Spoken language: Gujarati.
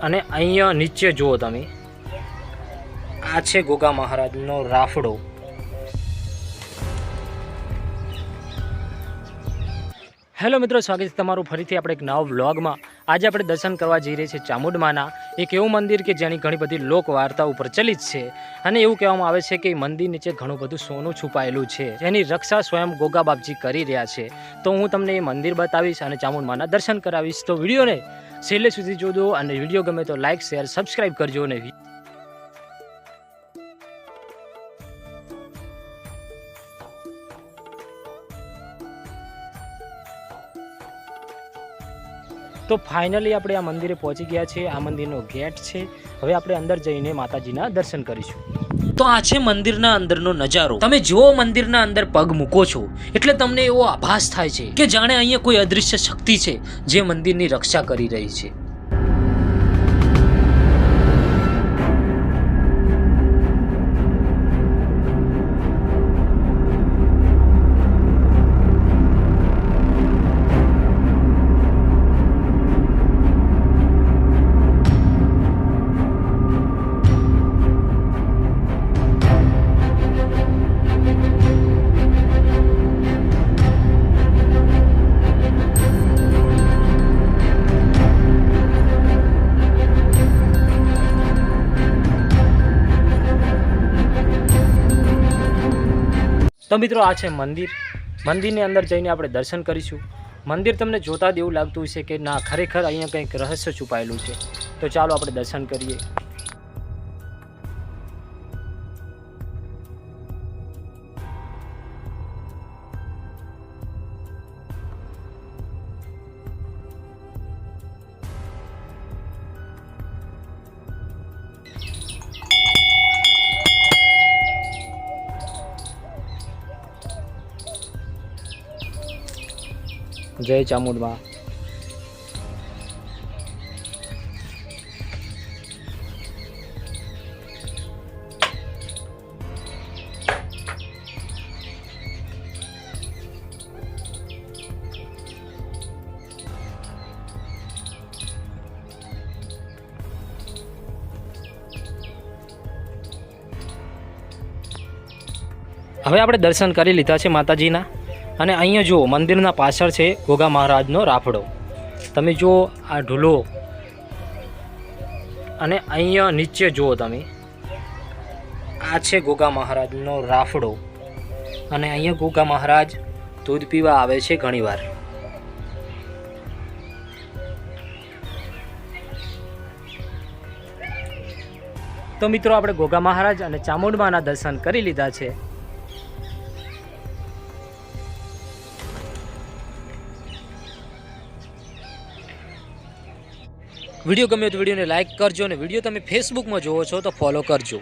અને અહીંયા નીચે જુઓ તમે, આ છે ગોગા મહારાજનો રાફડો. હેલો મિત્રો, સ્વાગત છે તમારું ફરીથી આપણે એક નવા વ્લોગમાં. આજે આપણે દર્શન કરવા જઈ રહ્યા છીએ ચામુંડમાના, એક એવું મંદિર કે જેની ઘણી બધી લોક વાર્તાઓ પ્રચલિત છે. અને એવું કહેવામાં આવે છે કે મંદિર નીચે ઘણું બધું સોનું છુપાયેલું છે, જેની રક્ષા સ્વયં ગોગા બાપજી કરી રહ્યા છે. તો હું તમને એ મંદિર બતાવીશ અને ચામુંડમાના દર્શન કરાવીશ. તો વિડીયોને છેલ્લે સુધી જોજો અને વિડીયો ગમે તો લાઇક, શેર, સબસ્ક્રાઈબ કરજો. અને તો ફાઇનલી આપણે આ મંદિરે પહોંચી ગયા છે. આ મંદિરનો ગેટ છે. હવે આપણે અંદર જઈને માતાજીના દર્શન કરીશું. તો આ છે મંદિરના અંદરનો નજારો. તમે જો મંદિરના અંદર પગ મૂકો છો એટલે તમને એવો આભાસ થાય છે કે જાણે અહીંયા કોઈ અદૃશ્ય શક્તિ છે જે મંદિરની રક્ષા કરી રહી છે. તો મિત્રો, આ છે મંદિર. મંદિરની અંદર જઈને આપણે દર્શન કરીશું. મંદિર તમને જોતા જ એવું લાગતું હશે કે ના, ખરેખર અહીંયા કંઈક રહસ્ય છુપાયેલું છે. તો ચાલો આપણે દર્શન કરીએ. જય ચામુંડમાં. હવે આપણે દર્શન કરી લીધા છે માતાજીના. અને અહીંયા જુઓ, મંદિરના પાછળ છે ગોગા મહારાજનો રાફડો. તમે જુઓ આ ઢૂલો. અને અહીંયા નીચે જુઓ તમે, આ છે ગોગા મહારાજનો રાફડો. અને અહીંયા ગોગા મહારાજ દૂધ પીવા આવે છે ઘણીવાર. તો મિત્રો, આપણે ગોગા મહારાજ અને ચામુંડમાના દર્શન કરી લીધા છે. વિડીયો ગમ્યો તો વિડીયોને લાઇક કરજો અને વિડીયો તમે ફેસબુકમાં જોવો છો તો ફોલો કરજો.